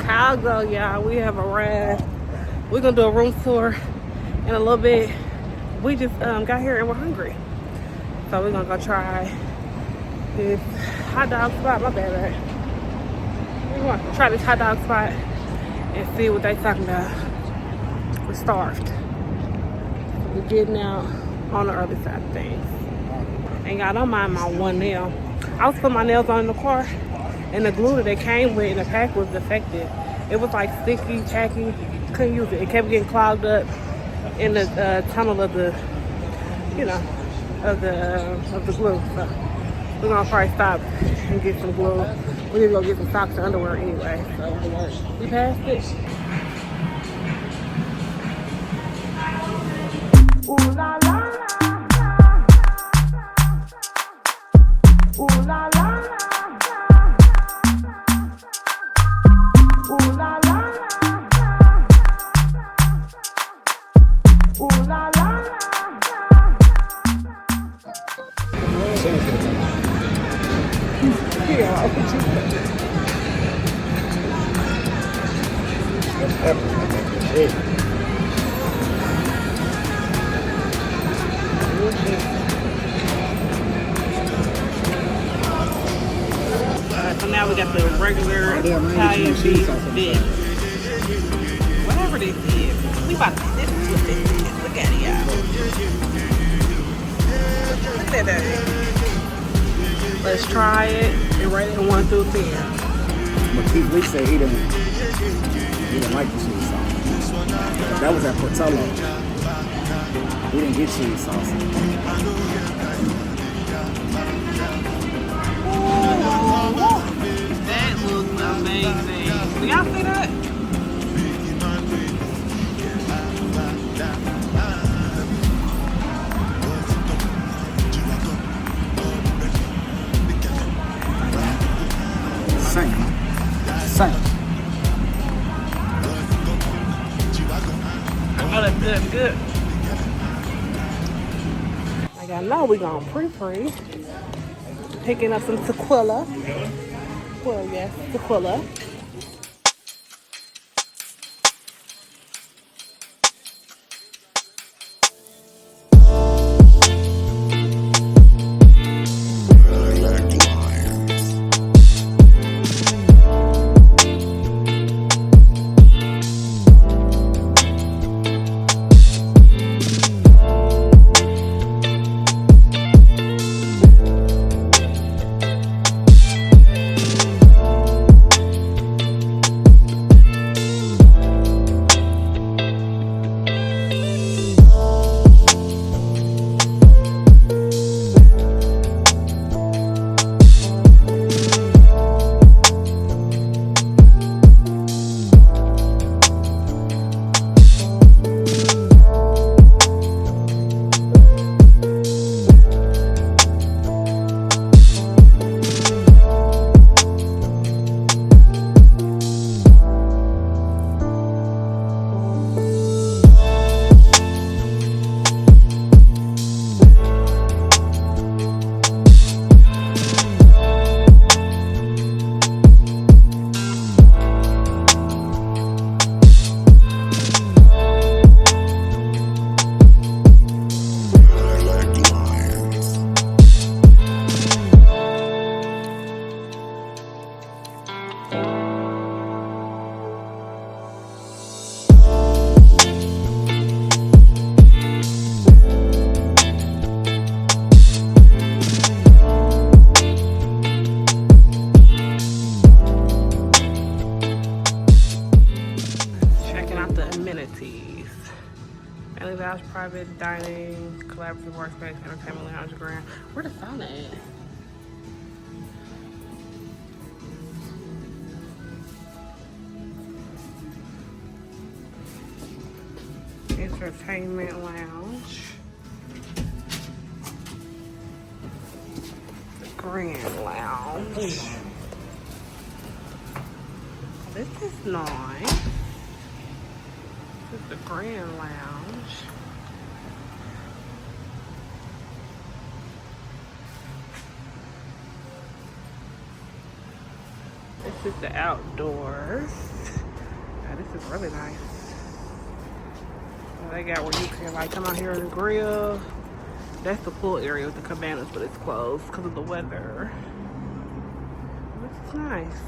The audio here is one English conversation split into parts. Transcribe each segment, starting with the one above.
Chicago, y'all. We have arrived. We're gonna do a room tour in a little bit. We just got here and we're hungry, so we're gonna go try this hot dog spot. My bad, right? We want to try this hot dog spot and see what they talking about. We're starved. So we're getting out on the early side of things. And y'all, don't mind my one nail. I was putting my nails on in the car, and the glue that they came with in the pack was defective. It was like sticky, tacky. Couldn't use it. It kept getting clogged up in the tunnel of the, you know, of the glue. So we're gonna probably stop and get some glue. We need to go get some socks and underwear anyway. So we passed it. Ooh la la. Ooh la la. Ooh la la. Ooh la la. So now we got the regular Italian beef dish. Whatever this is. We about to sit with this. Look at it, y'all. Look at that. Let's try it and rate it 1 through 10. But Keith Lee said he didn't like the cheese sauce. That was at Portillos. We didn't get cheese sauce. That looks amazing. Do y'all see that? Same. Oh, that's good, good. Like I know we're gonna pre-pre. Picking up some tequila. Well, yes, tequila. Family lounge, private dining, collaborative workspace, entertainment lounge, grand. Where the sauna at? Entertainment lounge. The grand lounge. This is nice. This is the grand lounge. This is the outdoors. is really nice. So they got where you can like come out here and grill. That's the pool area with the cabanas, but it's closed because of the weather. Which is nice.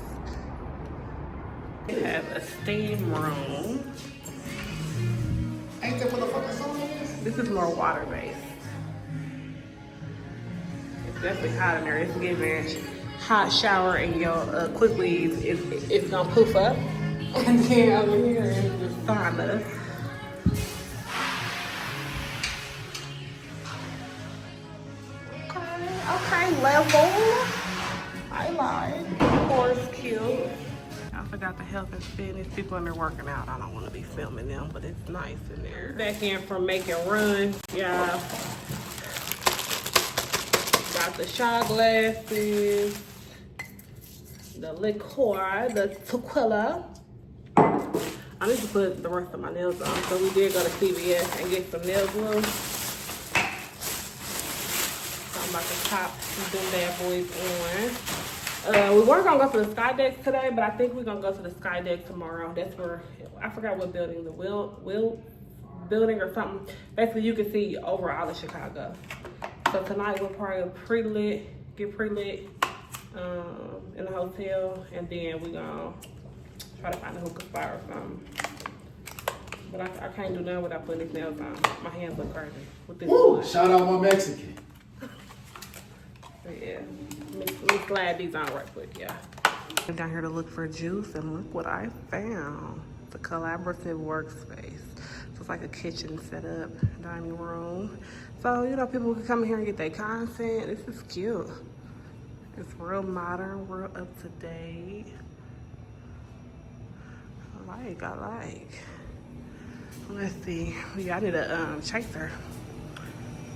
They have a steam room. Ain't that motherfucking song? This is more water based. It's definitely hot in there. It's giving hot shower and your quickly it's gonna poof up. And then over here is the sauna. Okay, level. I like. Horse cute. I forgot the health and fitness people in there working out. I don't want to be filming them, but it's nice in there. Back in from making runs, y'all. Got the shot glasses, the liqueur, the tequila. I need to put the rest of my nails on, so we did go to CVS and get some nail glue. So I'm about to pop them bad boys on. We weren't gonna go to the Sky Deck today, but I think we're gonna go to the Sky Deck tomorrow. That's where, I forgot what building, the Will building or something. Basically, you can see over all of Chicago. So tonight we'll probably get pre-lit in the hotel, and then we're gonna try to find a hookah spot or something. But I can't do nothing without putting these nails on. My hands look crazy with this. Woo! Shout out my Mexican. But yeah, let me slide these on right quick, yeah. I'm down here to look for juice, and look what I found. The collaborative workspace. So it's like a kitchen setup, dining room. So, you know, people can come here and get their content. This is cute. It's real modern, real up to date. I like. Let's see. Yeah, I need a chaser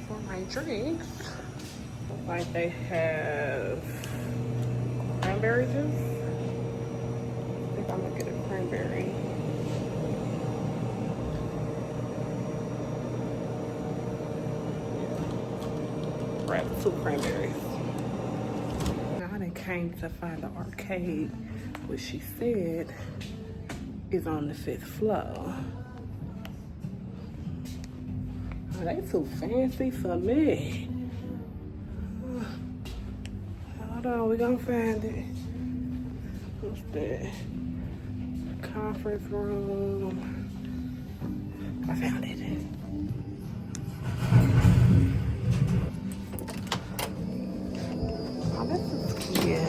for my drinks. Looks like they have cranberry juice. I think I'm gonna get a cranberry. Grab 2 cranberries. Now I done came to find the arcade, which she said is on the 5th floor. Oh, they too fancy for me. Hold on, we gonna find it. What's that? Conference room. I found it. Oh, this is cute.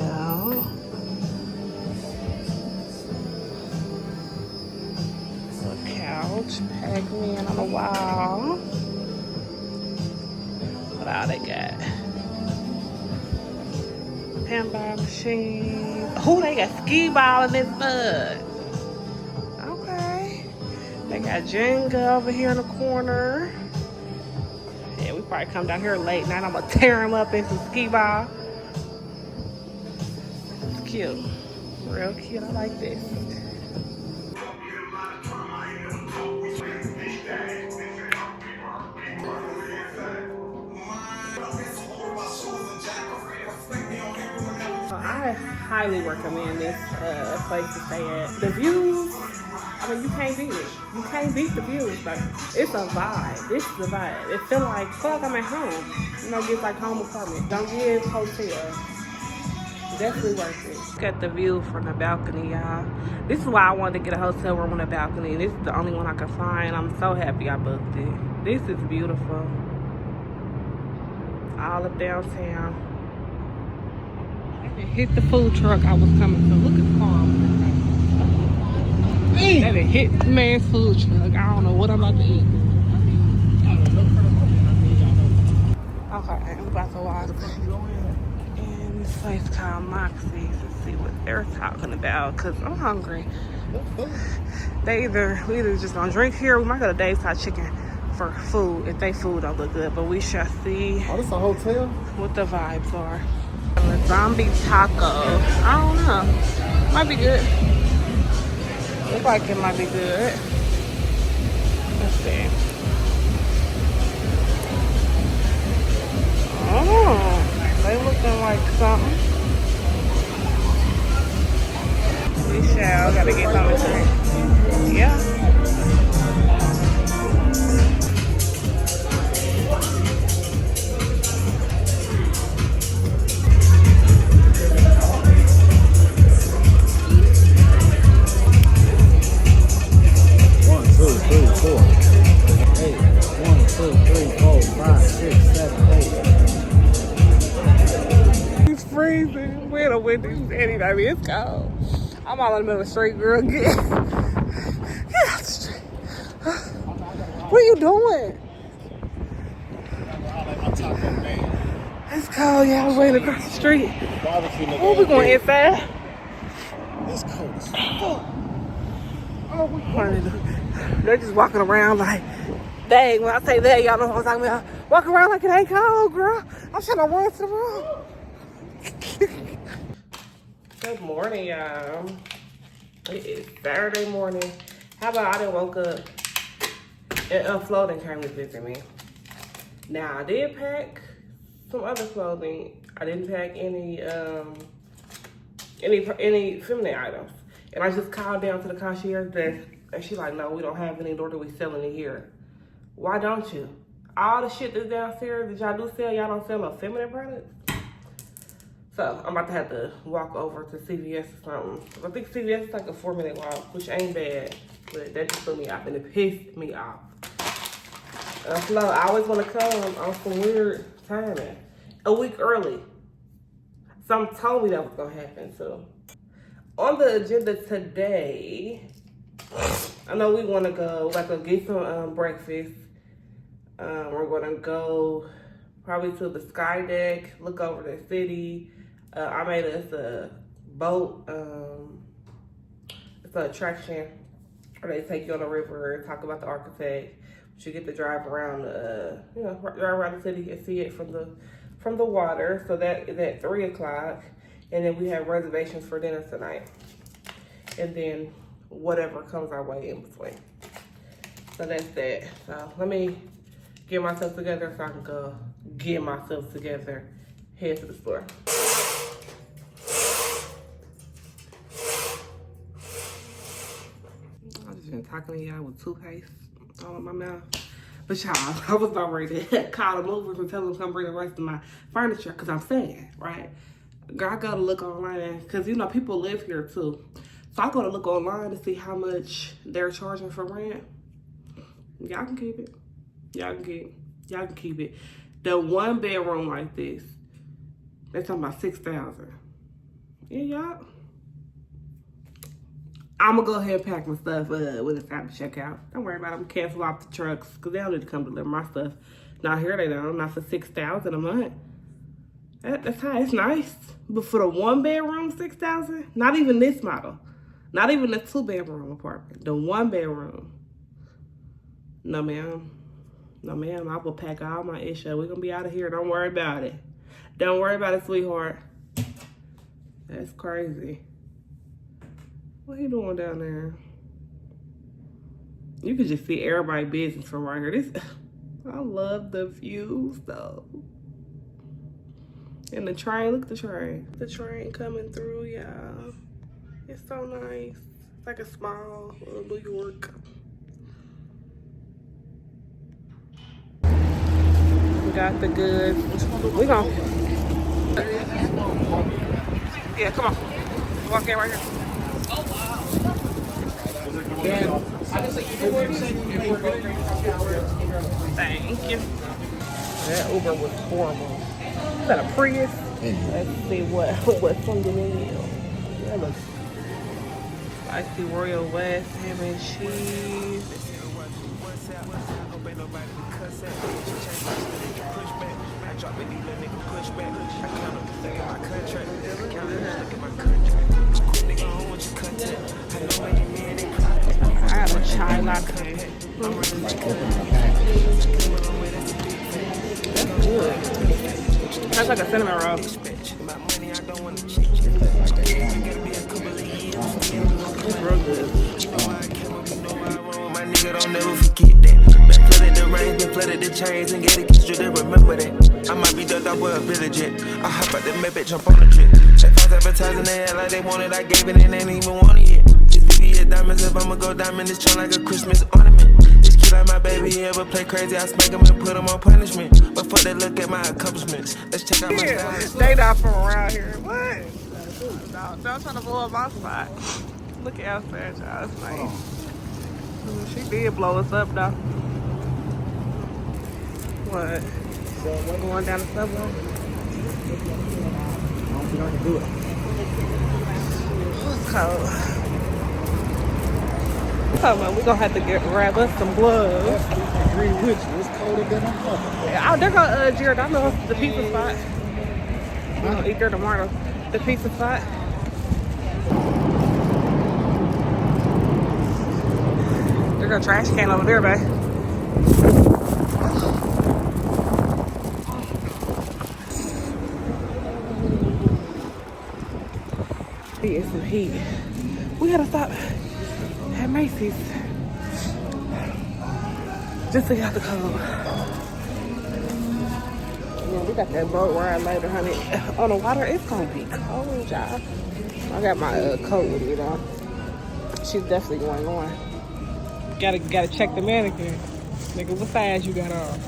Couch, Pac-Man on the wall. What all they got? Handball machine. Oh, they got skee ball in this mug. Okay. They got Jenga over here in the corner. Yeah, we probably come down here late night. I'm gonna tear them up into skee ball. It's cute. Real cute. I like this. I highly recommend this place to stay at. The views, I mean, you can't beat it. You can't beat the views. Like, it's a vibe. This is a vibe. It feels like, fuck, I'm at home. You know, get like home apartment. Don't give hotel. Definitely worth it. Look at the view from the balcony, y'all. This is why I wanted to get a hotel room on the balcony. This is the only one I could find. I'm so happy I booked it. This is beautiful. All up downtown. Hit the food truck I was coming to. Look at the car. That it hit the man's food truck. I don't know what I'm about to eat. Okay, I'm about to walk in this place called Moxie's to see what they're talking about, because I'm hungry. We either just gonna drink here. We might go to Dave's Hot Chicken for food if they food don't look good, but we shall see. Oh, this a hotel? What the vibes are. The zombie taco. I don't know. Might be good. Looks like it might be good. Let's see. Oh, they looking like something. We shall. Gotta get something to drink. baby. It's cold. I'm all in the middle of the street, girl. Get out the street. What are you doing? It's cold, yeah. We're waiting across the street. Oh, we're going inside. It's cold as fuck. Oh, they're just walking around like, dang, when I say that, y'all know what I'm talking about. Walking around like it ain't cold, girl. I'm trying to run to the room. Good morning, y'all. It is Saturday morning. How about I done woke up and Flo came to visit me. Now, I did pack some other clothing. I didn't pack any feminine items. And I just called down to the concierge desk, and she's like, no, we don't have any, nor do we sell any here. Why don't you? All the shit that's downstairs that y'all do sell, y'all don't sell no feminine products? So I'm about to have to walk over to CVS or something. I think CVS is like a 4-minute walk, which ain't bad, but that just threw me off and it pissed me off. Flo, I always want to come on some weird timing, a week early. Something told me that was gonna happen, so. On the agenda today, I know we want to go, like, get some breakfast. We're going to go probably to the sky deck, look over the city. I made us a boat. It's an attraction where they take you on the river and talk about the architect. But you get to drive around, drive around the city and see it from the water. So that is at 3 o'clock. And then we have reservations for dinner tonight. And then whatever comes our way in between. So that's that. So let me get myself together so I can go get myself together, head to the store. I've just been talking to y'all with toothpaste all in my mouth. But y'all, I was about ready to call the movers and tell them to come bring the rest of my furniture, because I'm saying, right? Girl, I gotta look online, because, people live here too. So I gotta look online to see how much they're charging for rent. Y'all can keep it. Y'all can keep it. The 1 bedroom like this, they're talking about $6,000. Yeah, y'all. I'm gonna go ahead and pack my stuff when it's time to check out. Don't worry about it. I'm gonna cancel off the trucks, because they don't need to come deliver my stuff. Not here they don't. Not for $6,000 a month. That's high. It's nice. But for the 1 bedroom, $6,000? Not even this model. Not even the 2 bedroom apartment. The 1 bedroom. No, ma'am. No, ma'am. I will pack all my issue. We're gonna be out of here. Don't worry about it. Don't worry about it, sweetheart. That's crazy. What are you doing down there? You can just see everybody's business from right here. I love the views, though. And the train, look at the train. The train coming through, y'all. It's so nice. It's like a small little New York. We got the goods. We gon' yeah, come on. Walk in right here. Oh, wow. Thank you. That Uber was horrible. Is that a Prius? Let's see what's on the menu. That looks spicy Royal West, ham and cheese. I have a chai latte. That's good. That's like a cinnamon roll. It's real good. My nigga don't never forget that. Been flooded the rain, been flooded the chains, and get it extra to remember that. I might be ducked off with a village jet. I hop out the map, bitch, jump on the trip. Check false advertising, they act like they want it, I gave it, and they ain't even want it yet. It's VVS diamonds, if I'ma go diamond, it's like a Christmas ornament. Like my baby, he ever play crazy, I smack him and put him on punishment. But for that, look at my accomplishments. Let's check out my style. They not from around here. What? No, don't try to blow up my spot. Look outside, y'all. It's nice. She did blow us up, though. What? Going down the subway? I don't think I can do it. cold. Come on, we're gonna have to grab us some gloves. I agree with you. It's colder than I'm talking. Oh, there go Jared. I know the pizza spot. We're gonna eat there tomorrow. The pizza spot. There's a trash can over there, babe. He is some heat. We gotta stop at Macy's just to get out the cold. Yeah, we got that boat ride later, honey. On the water, it's gonna be cold, y'all. I got my coat with me, though. She's definitely going on. Gotta check the mannequin. Nigga, what size you got on?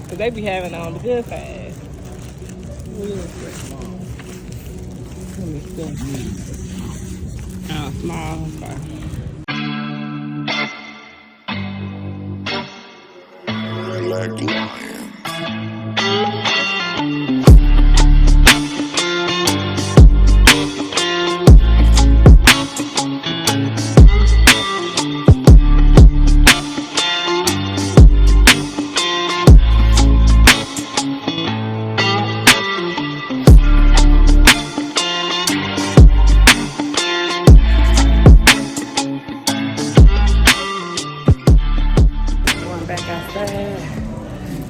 Cause they be having on the good size. Let me see. Oh, small. Okay.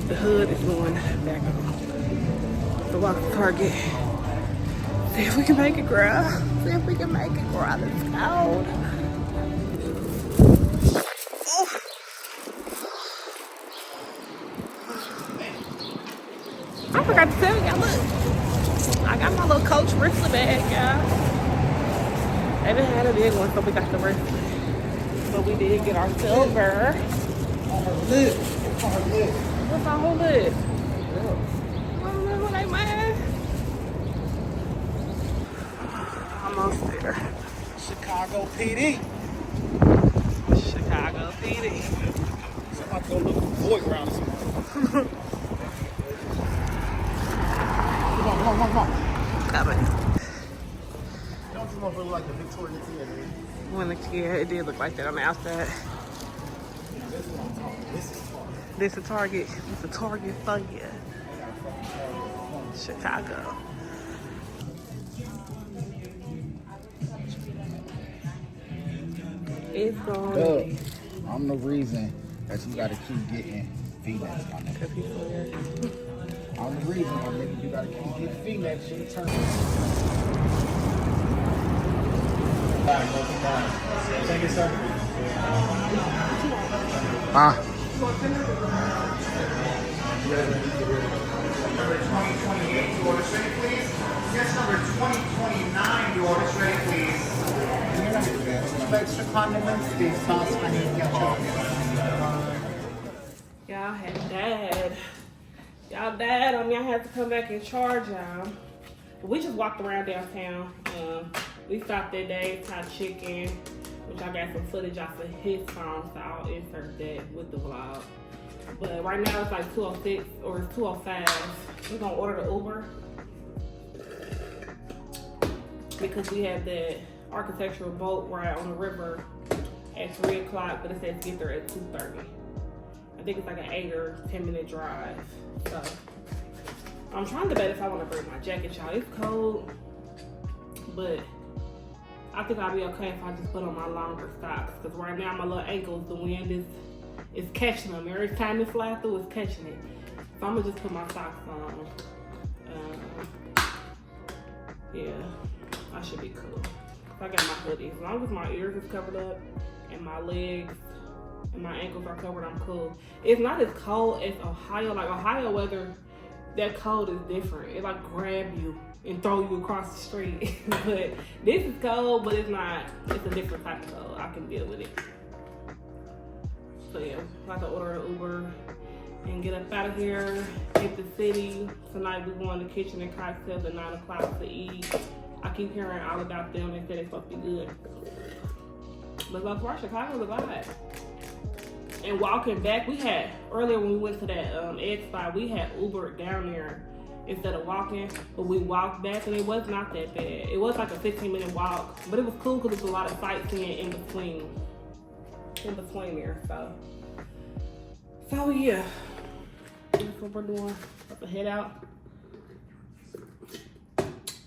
The hood is going back on. So walk to Target. See if we can make it, girl. See if we can make it, girl. It's cold. I forgot to tell y'all, look. I got my little Coach wristlet bag, y'all. They didn't have a big one, so we got the wristlet. But we did get our silver. What's our whole lid? I don't know what they made. Almost there. Chicago PD. Chicago PD. Somebody go look for boy around somewhere. Come on. Coming. Don't you want to look like the Victoria Theater? When the kid, it did look like that on the outside. This is what I'm talking. This is Target. This is Target. It's a Target for you. Chicago. It's going. I'm the reason that you gotta keep getting V-necks, my nigga. I'm the reason, my nigga, you gotta keep getting V-necks. Shit turn. Thank you, sir. Number 2028, your orders ready, please? Yes, number 2029, your orders ready, please? Extra condiments, beef sauce, honey, ketchup. Y'all had dad. Y'all dad on me. I had to come back and charge y'all. We just walked around downtown. We stopped that day, Thai chicken, which I got some footage off of his phone, so I'll insert that with the vlog. But right now it's like 2:06 or it's 2:05. We're gonna order the Uber because we have that architectural boat ride on the river at 3 o'clock, but it says get there at 2:30. I think it's like an 8 or 10 minute drive. So I'm trying to debate if I want to bring my jacket, y'all. It's cold, but I think I'll be okay if I just put on my longer socks. Because right now my little ankles, the wind is catching them. Every time it flies through, it's catching it. So I'm gonna just put my socks on. Yeah, I should be cool. I got my hoodie. As long as my ears is covered up and my legs and my ankles are covered, I'm cool. It's not as cold as Ohio. Like Ohio weather, that cold is different. It like grab you and throw you across the street. But this is cold, but it's not. It's a different type of cold. I can deal with it. So yeah, I have to order an Uber and get up out of here, hit the city. Tonight we going to Kitchen and Cocktails at 9 o'clock to eat. I keep hearing all about them. They said it's supposed to be good. But so far, Chicago's a vibe. And walking back, we had, earlier when we went to that egg spot, we had Ubered down there instead of walking. But we walked back and it was not that bad. It was like a 15-minute walk, but it was cool because there's a lot of sightseeing in between there. So yeah, that's what we're doing. About to head out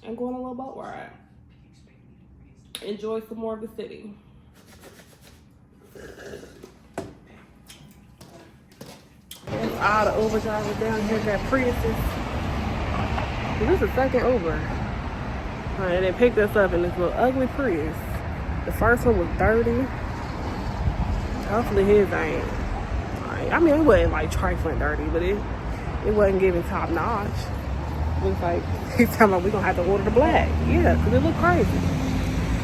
and go on a little boat ride. Enjoy some more of the city. There's all the Uber drivers down here got Priuses. This is the second Uber. And they picked us up in this little ugly Prius. The first one was dirty. Hopefully his ain't. I mean, it wasn't like trifling dirty, but it wasn't giving top notch. It was like, he's talking about we're gonna have to order the black. Yeah, because it looked crazy.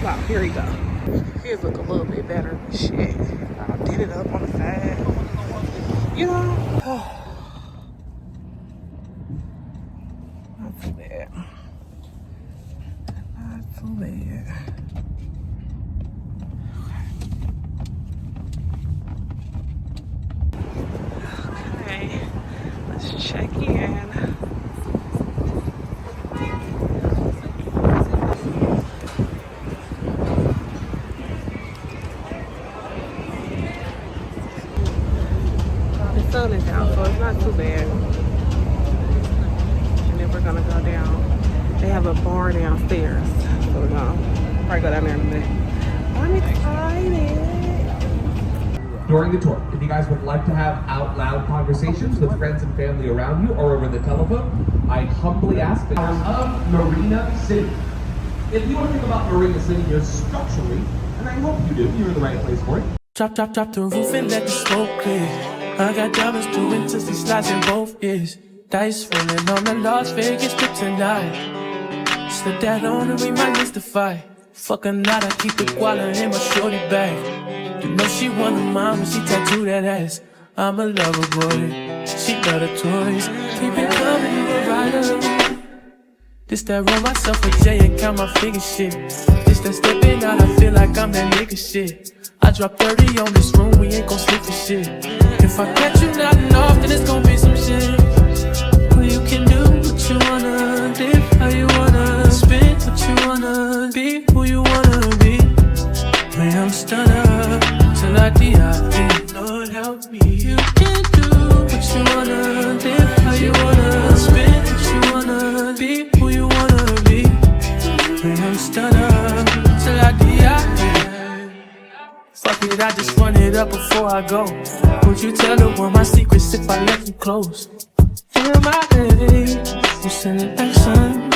Wow, here you go. His look a little bit better. Shit. I did it up on the side. You know? Not too bad. Not too bad. Okay. Let's check in. The sun is out, so it's not too bad. And then we're gonna go down. They have a bar downstairs, so we're gonna probably go down there in a minute. I'm excited. During the tour, if you guys would like to have out loud conversations with friends and family around you or over the telephone, I humbly ask that of Marina City. If you want to think about Marina City here structurally, and I hope you do, you're in the right place for it. Drop the roof and let the smoke clear. I got diamonds doing twisty slides in both ears. Dice rolling on the Las Vegas trip tonight. Slip that on and we might mystify. Fuck a night, I keep the guala in my shorty bag. You know she one of mine when she tattoo that ass. I'm a lover boy, she love the toys. Keep it coming, you a rider. This that roll myself with Jay and count my figure shit. This that stepping out, I feel like I'm that nigga shit. I drop 30 on this room, we ain't gon' sleep for shit. If I catch you nodding off, then it's gon' be some shit. Well, you can do what you wanna, live how you wanna, spin what you wanna, be who you wanna be. Man, I'm stunner, till I die. Lord help me. You can do what you wanna, live how you wanna, spin what you wanna, be who you wanna be. Man, I'm stunner, till I die. Fuck it, I just run it up before I go. Would you tell the world my secrets if I left you close? Feel my age, you sending action.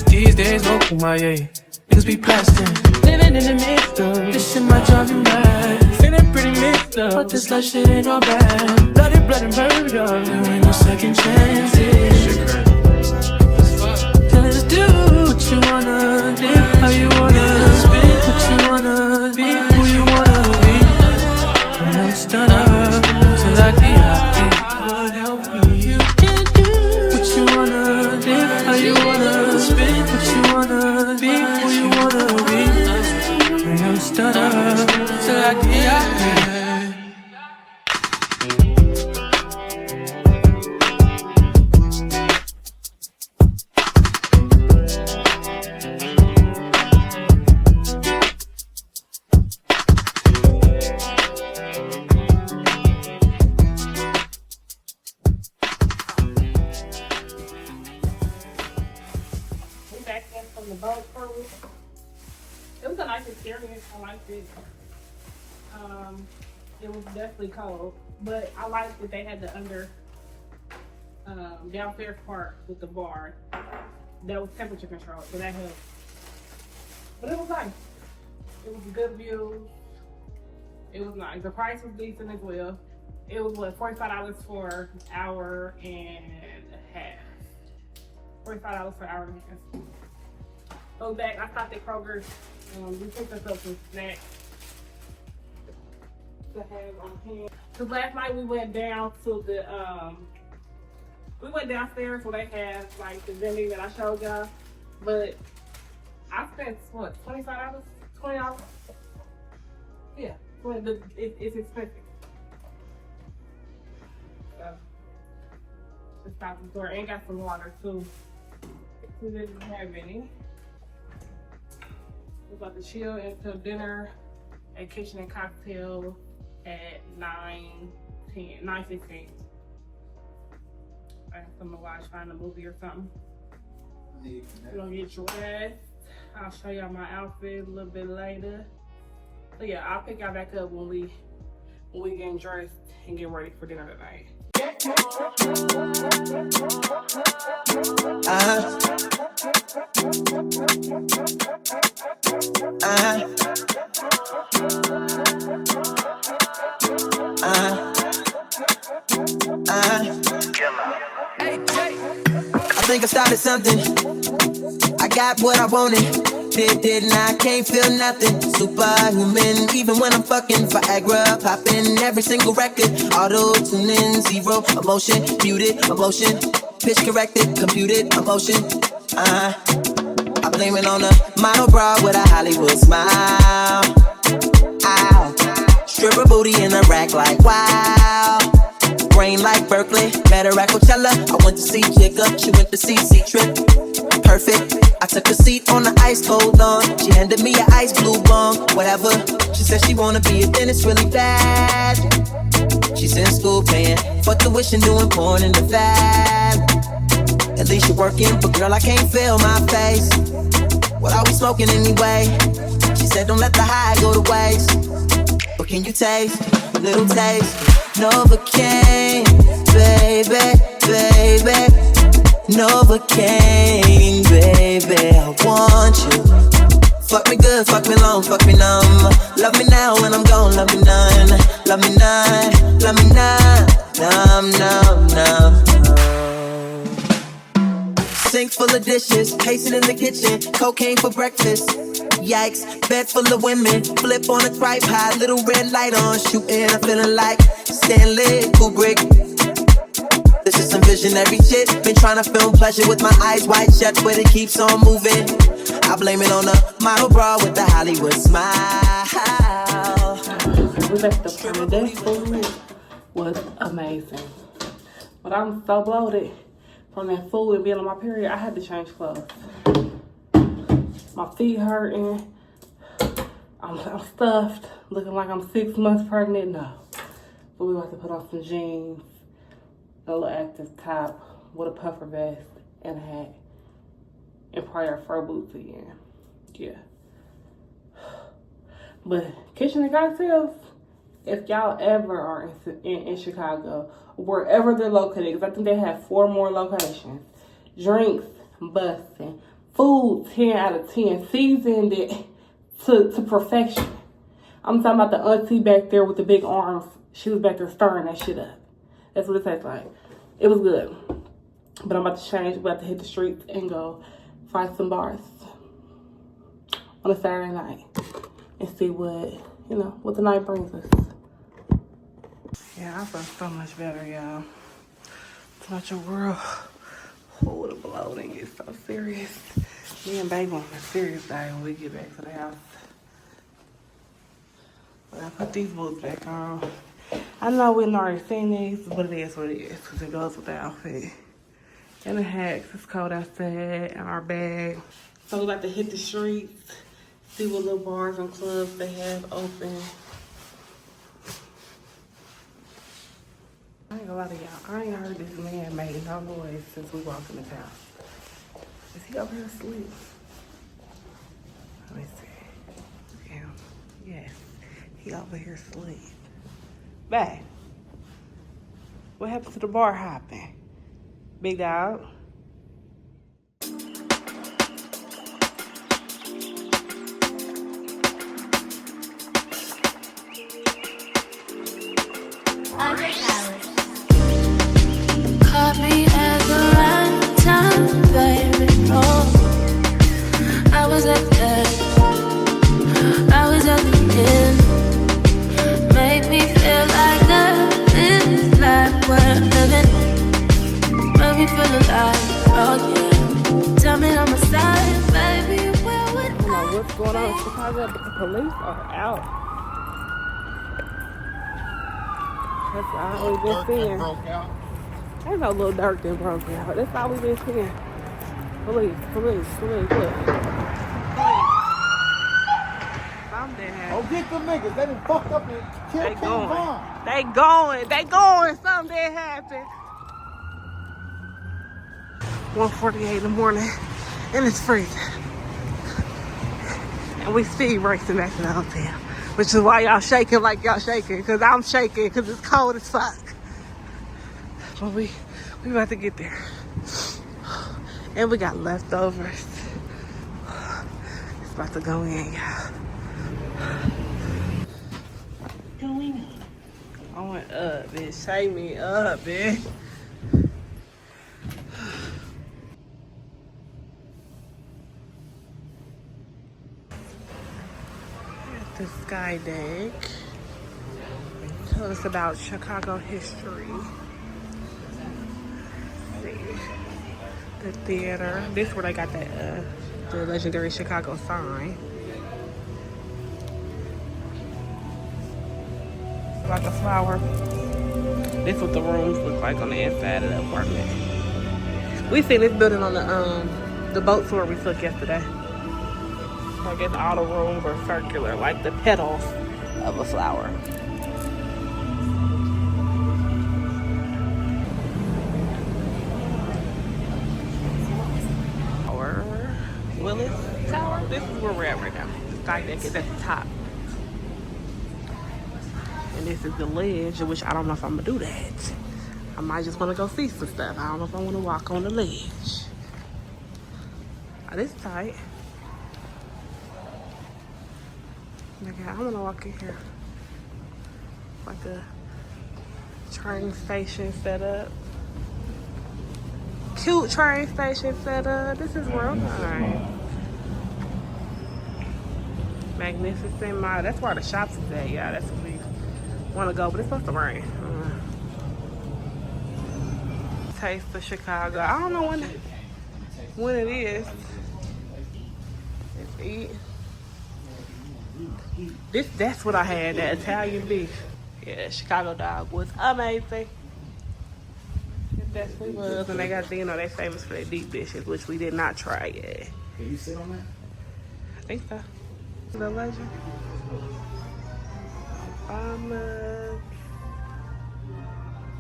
These days, no Kumaye. Niggas be blasting, living in the midst of this shit might drive you mad. Feeling pretty mixed up, but this life shit ain't all bad. Blood and murder, there ain't no second chances. Just do what you wanna, live how you wanna, spin what you wanna, be who you wanna be. And I'm stunner, till I die. Lord help me. You can do what you wanna, live how you wanna, spin what you wanna, be who you wanna be. And I'm stunner, till I die. From the boat cruise. It was a nice experience. I liked it. It was definitely cold, but I liked that they had the downstairs part with the bar that was temperature controlled, so that helped. But it was nice. It was a good view. It was nice. The price was decent as well. It was what, $45 for an hour and a half. $45 for an hour and a half. Go back. I stopped at Kroger. We picked us up some snacks to have on hand. Cause last night we went down to the we went downstairs where they have like the vending that I showed y'all, but I spent what, $25, $20. Yeah, but it's expensive. So The stocking store and got some water too. We didn't have any. We're about to chill until dinner at Kitchen and Cocktails at 9:15. I have something to watch, find a movie or something. We're gonna get dressed. I'll show y'all my outfit a little bit later. So yeah, I'll pick y'all back up when we get dressed and get ready for dinner tonight. I think I started something. I got what I wanted. Didn't I can't feel nothing. Superhuman, even when I'm fucking Viagra, popping every single record. Auto tuning, zero emotion, muted emotion, pitch corrected, computed emotion. I blame it on a model bra with a Hollywood smile. Ow, stripper booty in a rack like wow. Brain like Berkeley, better at Coachella. I went to see Jacob, she went to see Trip. Perfect. I took a seat on the ice cold lawn. She handed me an ice blue bong, whatever. She said she wanna be a dentist really bad. She's in school paying for tuition, doing porn in the fab. At least you're working, but girl, I can't feel my face. What are we smoking anyway? She said don't let the high go to waste. What can you taste? Little taste, Novocaine, baby, baby. Novocaine, baby, I want you. Fuck me good, fuck me long, fuck me numb. Love me now when I'm gone, love me none. Love me none, love me none. Numb, numb, numb. Sink full of dishes, pacing in the kitchen. Cocaine for breakfast. Yikes, bed full of women. Flip on a tripod, little red light on. Shooting, I'm feeling like Stanley Kubrick. This is some visionary shit. Been trying to film pleasure with my eyes wide shut, but it keeps on moving. I blame it on a model bra with the Hollywood smile. We left the party. That food was amazing. But I'm so bloated from that food and being on my period, I had to change clothes. My feet hurting. I'm stuffed, looking like I'm 6 months pregnant. No. But we about to put on some jeans, a little active top with a puffer vest and a hat, and probably our fur boots again. Yeah. But Kitchen and Cocktails, if y'all ever are in Chicago, wherever they're located, because I think they have 4 more locations, drinks, busting, food 10 out of 10, seasoned it to perfection. I'm talking about the auntie back there with the big arms. She was back there stirring that shit up. That's what it tastes like. It was good. But I'm about to change. We're about to hit the streets and go find some bars on a Saturday night and see what the night brings us. Yeah, I feel so much better, y'all. It's not your world. Oh, the bloating is so serious. Me and baby on a serious day when we get back to the house. But I put these boots back on. I know we've already seen these, but it is what it is, because it goes with the outfit. And the hats, it's cold outside, and our bag. So we're about to hit the streets, see what little bars and clubs they have open. I ain't gonna lie to y'all, I ain't heard this man make no noise since we walked in the house. Is he over here asleep? Let me see. Yeah. Yes, he over here asleep. Babe, what happened to the bar hopping? Big dog. Caught me at the right time, baby. Oh, I was at the end. Make me feel like love is like we're living. Make me feel alive, oh yeah. Tell me I'm a side, baby. Where would I don't know what's going on in Chicago, but the police are out. That's what I always been seeing. There's no little dirt that broke out. That's all we've been seeing. Police, police, police, look. Something happened. Oh, get them niggas. They done fucked up and killed They King going. Von. They going. Something happened. 1:48 in the morning, and it's freezing. And we speed racing back to the hotel, which is why y'all shaking like y'all shaking, because I'm shaking because it's cold as fuck. But we about to get there. And we got leftovers. It's about to go in, y'all. Going up. I went up, bitch. Shake me up, bitch. At the sky deck. Tell us about Chicago history. Let's see. The theater. This is where they got that the legendary Chicago sign. Like a flower. This is what the rooms look like on the inside of the apartment. We seen this building on the boat tour we took yesterday. So I guess all the rooms are circular, like the petals of a flower. Our Willis Tower. This is where we're at right now. The sky deck is at the top. And this is the ledge, which I don't know if I'm gonna do that. I might just wanna go see some stuff. I don't know if I wanna walk on the ledge. Oh, this is tight. Okay, I wanna walk in here. Like a train station set up. Cute train station set up. This is real nice. Magnificent Mile. That's where the shops is at, yeah. That's where we want to go, but it's supposed to rain. Taste of Chicago. I don't know when it is. Let's eat. That's what I had, that Italian beef. Yeah, Chicago dog was amazing. It definitely was. And they got, you know, they famous for their deep dishes, which we did not try yet. Can you sit on that? I think so. The legend.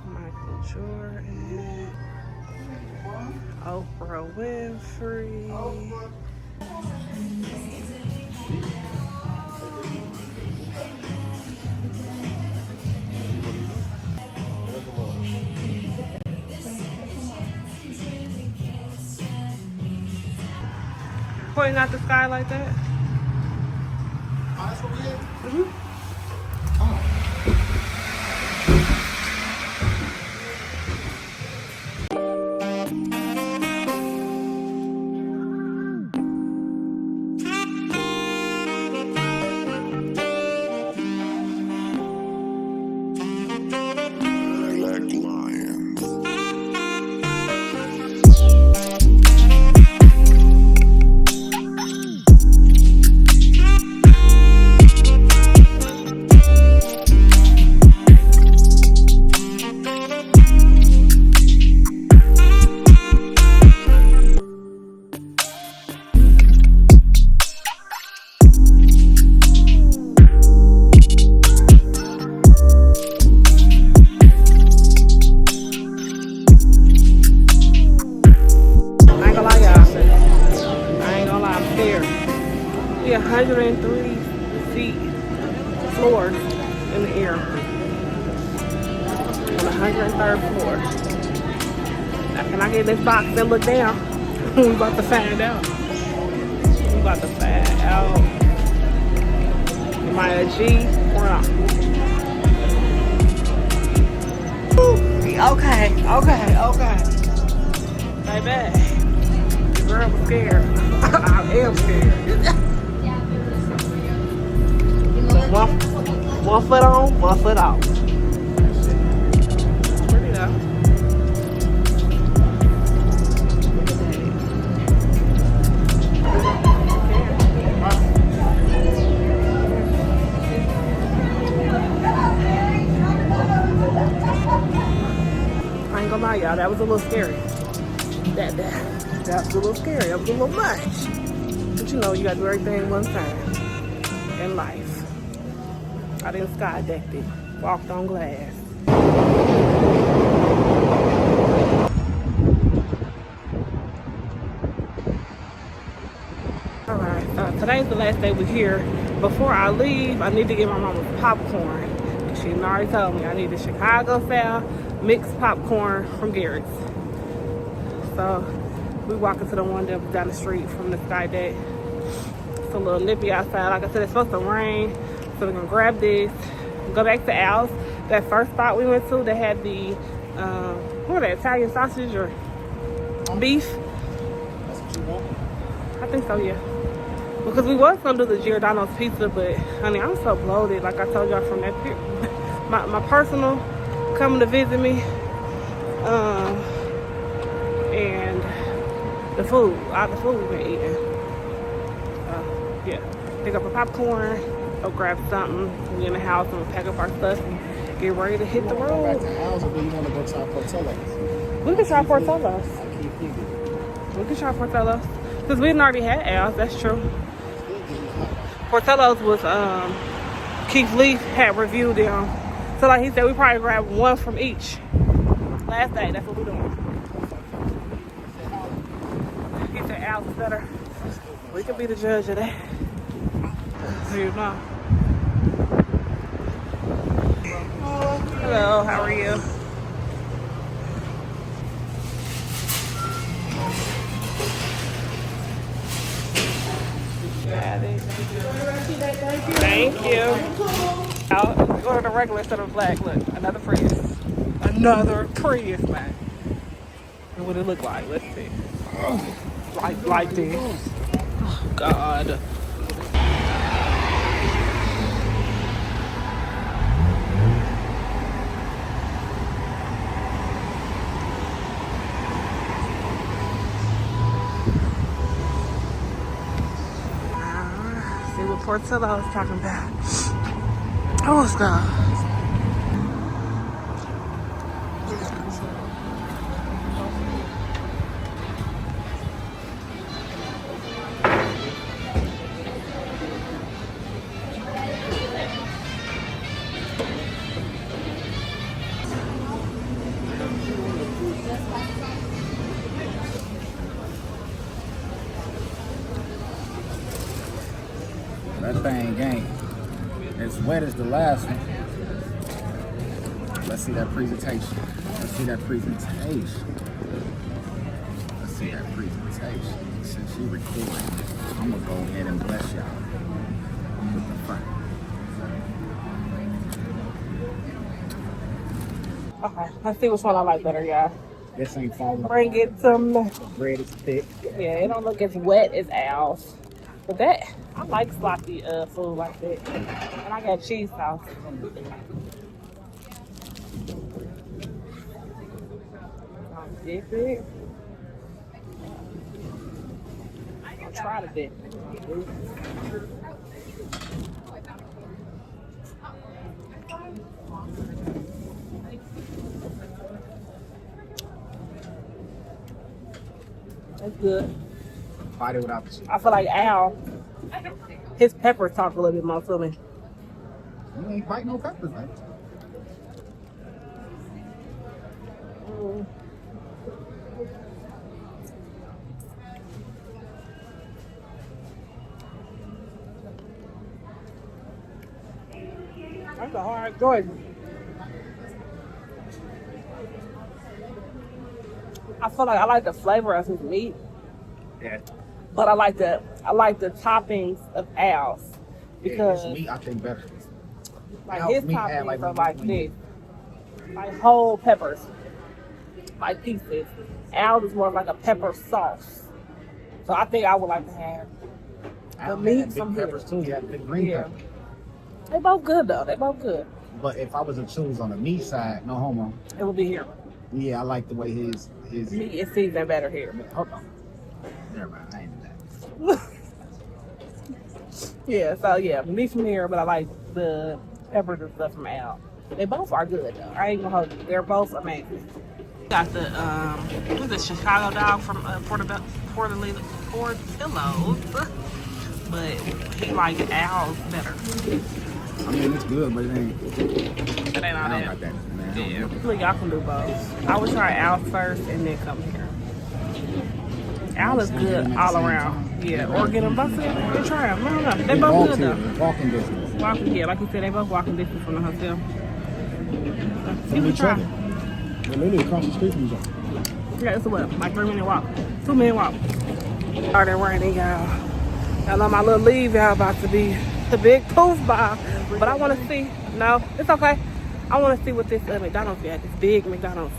Michael Jordan, Oprah Winfrey. Pointing out the sky like that. Oh, that's what we had? Mm-hmm. We 103 floors in the air. On the 103rd floor. Now can I get this box and look down? We about to find out. We about to find out. Am I a G or not? Okay. Baby. The girl was scared. I am scared. One foot on, one foot off. Pretty though. I ain't gonna gonna lie, y'all, that was a little scary. That was a little scary. That was a little much. But you know, you gotta do everything one time in life. I didn't skydecked it. Walked on glass. Alright, today's the last day we're here. Before I leave, I need to get my mama popcorn. She already told me I need the Chicago style mixed popcorn from Garrett's. So we walking to the one down the street from the sky deck. It's a little nippy outside. Like I said, it's supposed to rain. So we're gonna grab this, go back to Al's. That first spot we went to, they had the what was that, Italian sausage or beef? That's what you want? I think so, yeah. Because we was gonna do the Giordano's pizza, but honey, I'm so bloated. Like I told y'all from that my personal coming to visit me, and the food we've been eating. Yeah, pick up a popcorn, go grab something. We in the house and we'll pack up our stuff and get ready to hit the Go road. back to Al's, or do you want to go try portillos? We can try portillos. I keep thinking. We can try portillos. Because we didn't already had Al's, that's true. Portillos was, Keith Lee had reviewed them. So like he said, we probably grabbed one from each. Last day, that's what we're doing. He said Al's is better. We can be the judge of that. So you know. Hello, how are you? Thank you. I'll order the regular instead of black. Look, another Prius. Another Prius, man. And what it look like? Let's see. Like this. Oh, God. See what Portillo was talking about. Oh, let's go. That thing ain't as wet as the last one. Let's see that presentation. Let's see that presentation. Let's see that presentation. Since she recording, I'm gonna go ahead and bless y'all with the front. Okay, let's see which one I like better, y'all. This ain't falling. Bring it some. The bread is thick. Yeah, it don't look as wet as Al's. But that, I like sloppy food like that. And I got cheese sauce. I'll dip it. I'll try to dip it. That's good. Fight it without the cheese. I feel like Al, his peppers talk a little bit more to me. You ain't fighting no peppers, man. That's a hard choice. I feel like I like the flavor of his meat, Yeah. but I like the toppings of Al's because His meat, I think, better. like Al's his meat had, toppings like, are like when this, like whole peppers, like pieces. Al's is more like a pepper sauce, so I think I would like to have the meat from here. peppers too. You have big green Yeah. peppers. They both good though. They both good. But if I was to choose on the meat side, no homo. It will be here. Yeah, I like the way his. Meat is seasoned better here. Hold on. Never mind. I ain't that. Yeah, so yeah, meat from here, but I like the peppers and stuff from Al. They both are good though. I ain't gonna hold you. They're both amazing. Got the what's the Chicago dog from Portillos, but he like Al's better. I mean, it's good, but it ain't. It ain't all I don't that. got that, man. Yeah, look, y'all can do both. I would try Al first and then come here. Al is good all around. Yeah, or get them both and try them. I don't know. They both good though. Walking distance. Walking, yeah, like you said, they both walking distance from the hotel. From each other. They're literally across the street from each other. Yeah, it's a what? Like 3-minute walk. 2-minute walk. Started raining, y'all. Y'all know my little leave, y'all about to be the big poof ball. But I want to see. No, it's okay. I want to see what this McDonald's got. This big McDonald's.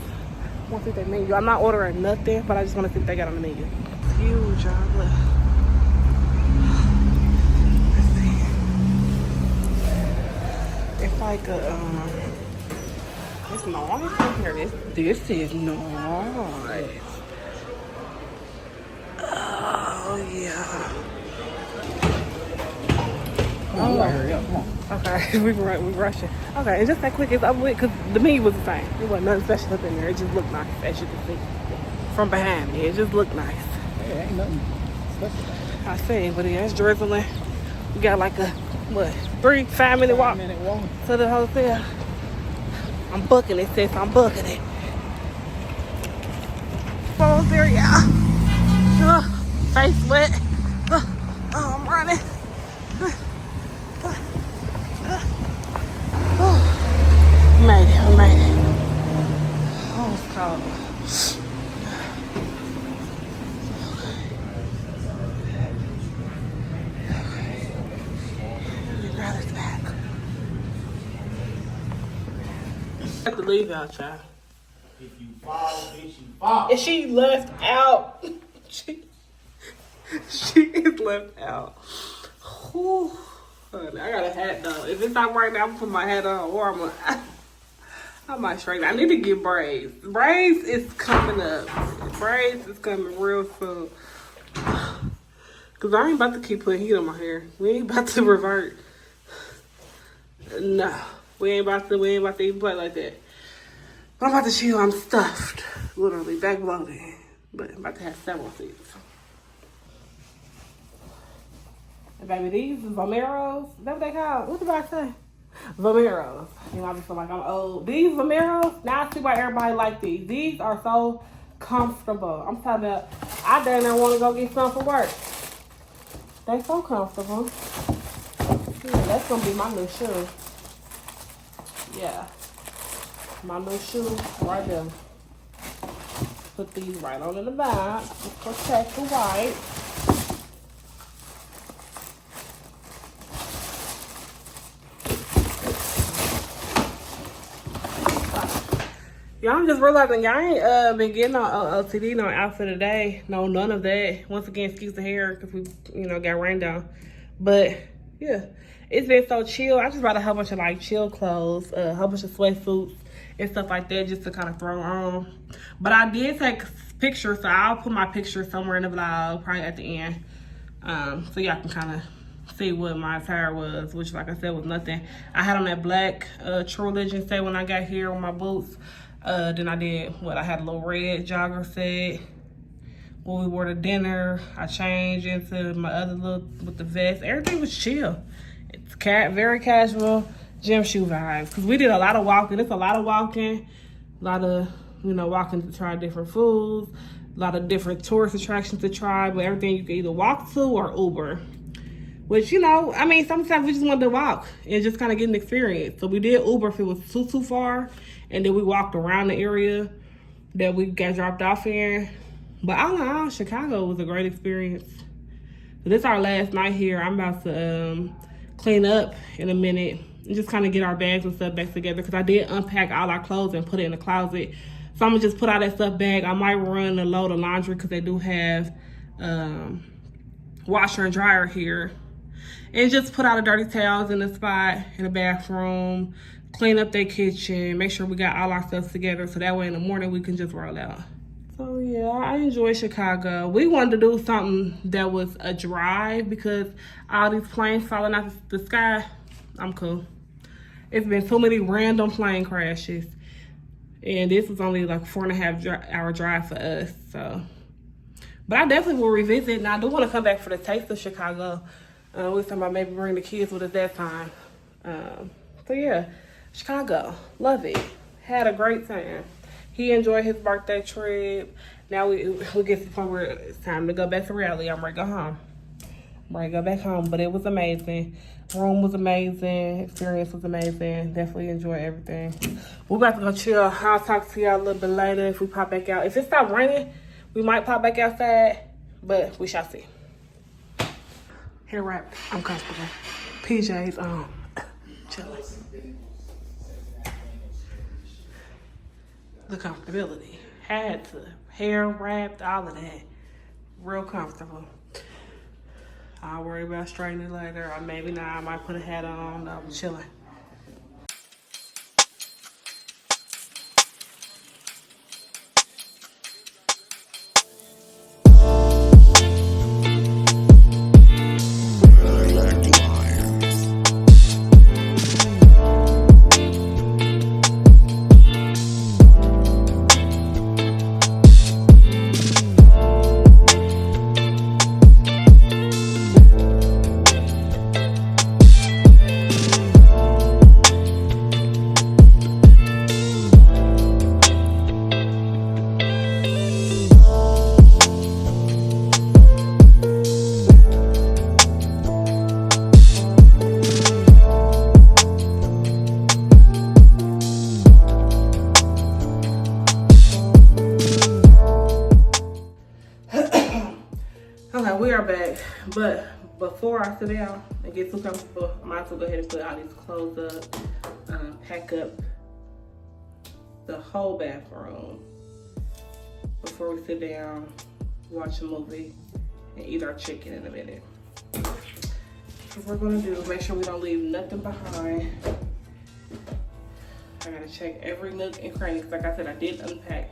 I want to see their menu. I'm not ordering nothing, but I just want to see what they got on the menu. It's huge, y'all. Look. Let's see. It's like a it's nice in here. This is nice. Oh yeah. Come on, hurry up. Come on. Okay, we rushing. Okay, and just that quick, it's up with because the menu was the same. It wasn't nothing special up in there. It just looked nice, as you can see from behind me. It just looked nice. Hey, ain't nothing special. I say, but yeah, it's drizzling. We got like a 3-5-minute walk to the hotel. I'm booking it, sis. I'm booking it. Phone's there, yeah. Face wet. Oh, I'm running. Made it. Oh, it's cold. Brother's back. I have to leave out, child. If you fall, bitch, you fall. And she left out. she is left out. Whew. Honey, I got a hat though. If it's not right now, I'm gonna put my hat on, or I might straighten. I need to get braids. Braids is coming up. Braids is coming real soon. Cause I ain't about to keep putting heat on my hair. We ain't about to revert. No, we ain't about to even play like that. But I'm about to chill. I'm stuffed, literally backloaded. But I'm about to have several seats. And baby, these is Vomeros. Is that what they call? What did I say? Vomeros. You know, I just feel like I'm old. These Vomeros, now I see why everybody like these. These are so comfortable. I'm talking about, I damn near want to go get some for work. They so comfortable. Yeah, that's going to be my new shoe. Yeah. My new shoe right there. Put these right on in the back. Just protect the white. Y'all, I'm just realizing y'all ain't been getting on LTD, no outfit today. No, none of that. Once again, excuse the hair because we, got rained on. But, yeah, it's been so chill. I just bought a whole bunch of, chill clothes, a whole bunch of sweatsuits and stuff like that just to kind of throw on. But I did take pictures, so I'll put my picture somewhere in the vlog, probably at the end. So y'all can kind of see what my attire was, which, like I said, was nothing. I had on that black True Religion set when I got here with my boots. Then I did I had a little red jogger set. When we wore to dinner, I changed into my other look with the vest. Everything was chill. It's very casual gym shoe vibes. Because we did a lot of walking. It's a lot of walking. A lot of, walking to try different foods. A lot of different tourist attractions to try. But everything you can either walk to or Uber. Which, sometimes we just wanted to walk and just kind of get an experience. So we did Uber if it was too far. And then we walked around the area that we got dropped off in. But all in all, Chicago was a great experience. So this is our last night here. I'm about to clean up in a minute and just kind of get our bags and stuff back together. Because I did unpack all our clothes and put it in the closet. So I'm going to just put all that stuff back. I might run a load of laundry because they do have washer and dryer here. And just put all the dirty towels in the spot in the bathroom. Clean up their kitchen. Make sure we got all our stuff together. So that way in the morning we can just roll out. So yeah, I enjoy Chicago. We wanted to do something that was a drive because all these planes falling out the sky, I'm cool. It's been so many random plane crashes. And this was only like a 4.5 hour drive for us. So, but I definitely will revisit. And I do want to come back for the Taste of Chicago. We were talking about maybe bring the kids with us that time. So yeah, Chicago, love it. Had a great time. He enjoyed his birthday trip. Now we get to the point where it's time to go back to reality. I'm ready to go home. I'm ready to go back home. But it was amazing. Room was amazing. Experience was amazing. Definitely enjoyed everything. We're about to go chill. I'll talk to y'all a little bit later if we pop back out. If it stops raining, we might pop back outside, but we shall see. Hair wrapped. I'm comfortable. PJs on. Chilling. The comfortability. Had to. Hair wrapped, all of that. Real comfortable. I'll worry about straightening later, or maybe not. I might put a hat on. I'm chilling. Okay, we are back, but before I sit down and get too comfortable, I might as well go ahead and put all these clothes up, pack up the whole bathroom before we sit down, watch a movie, and eat our chicken in a minute. What we're gonna do is make sure we don't leave nothing behind. I gotta check every nook and cranny, because like I said, I did unpack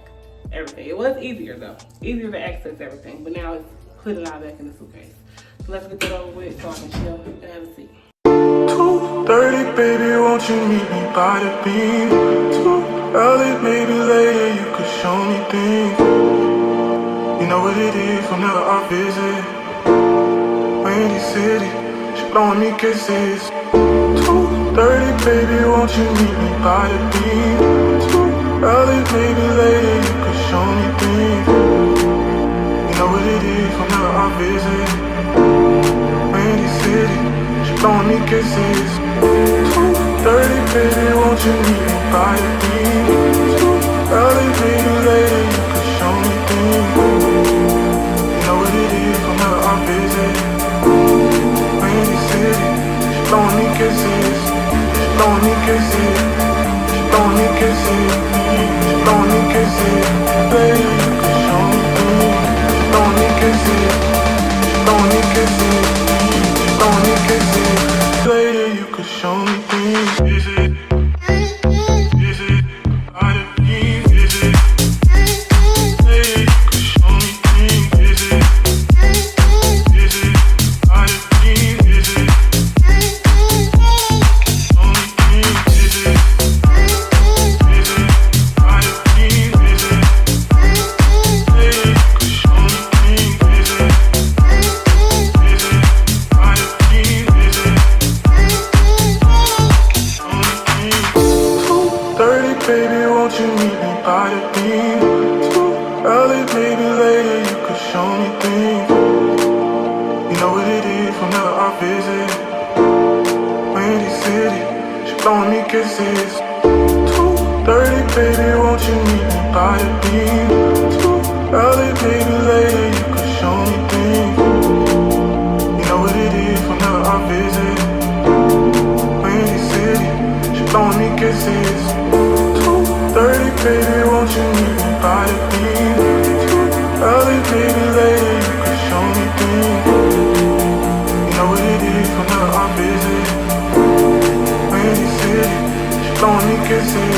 everything. It was easier though, easier to access everything, but now it's put it all back in the suitcase. So let's get that over with so I can chill and have a seat. 2:30, baby, won't you meet me by the beam? Too early, maybe later, you could show me things. You know what it is whenever I visit Windy City, she blowing me kisses. 2:30, baby, won't you meet me by the beam? Too early, maybe later, you could show me things. You know what it is whenever I visit Windy City, she blowing me kisses. 2:30, baby, won't you meet me by the beam? Too early, maybe later, you could show me things. You know what it is whenever I visit Windy City, she blowing me kisses. She blowing me kisses. She blowing me kisses. She blowing me kisses. Baby, you could show me things. Blowing me kisses, blowing me kisses, blowing me kisses. Later you could show me things. Is it out of me? Is it? Later you could show me things. Is it out of me? Is it? Show me things. Is it out of me? Is it? Later you could show me. 2:30, baby, won't you meet me by the beam? Too early, maybe later, you could show me things. You know what it is whenever I visit Windy City, she blowing me kisses. 2:30, baby, won't you meet me by the beam? Too early, maybe later, you could show me things. You know what it is whenever I visit Windy City, she blowing me kisses. 2:30, baby, won't you meet me by the beam? Too early, maybe later, you could show me things. You know what it is whenever I visit Windy City, she blowing me kisses.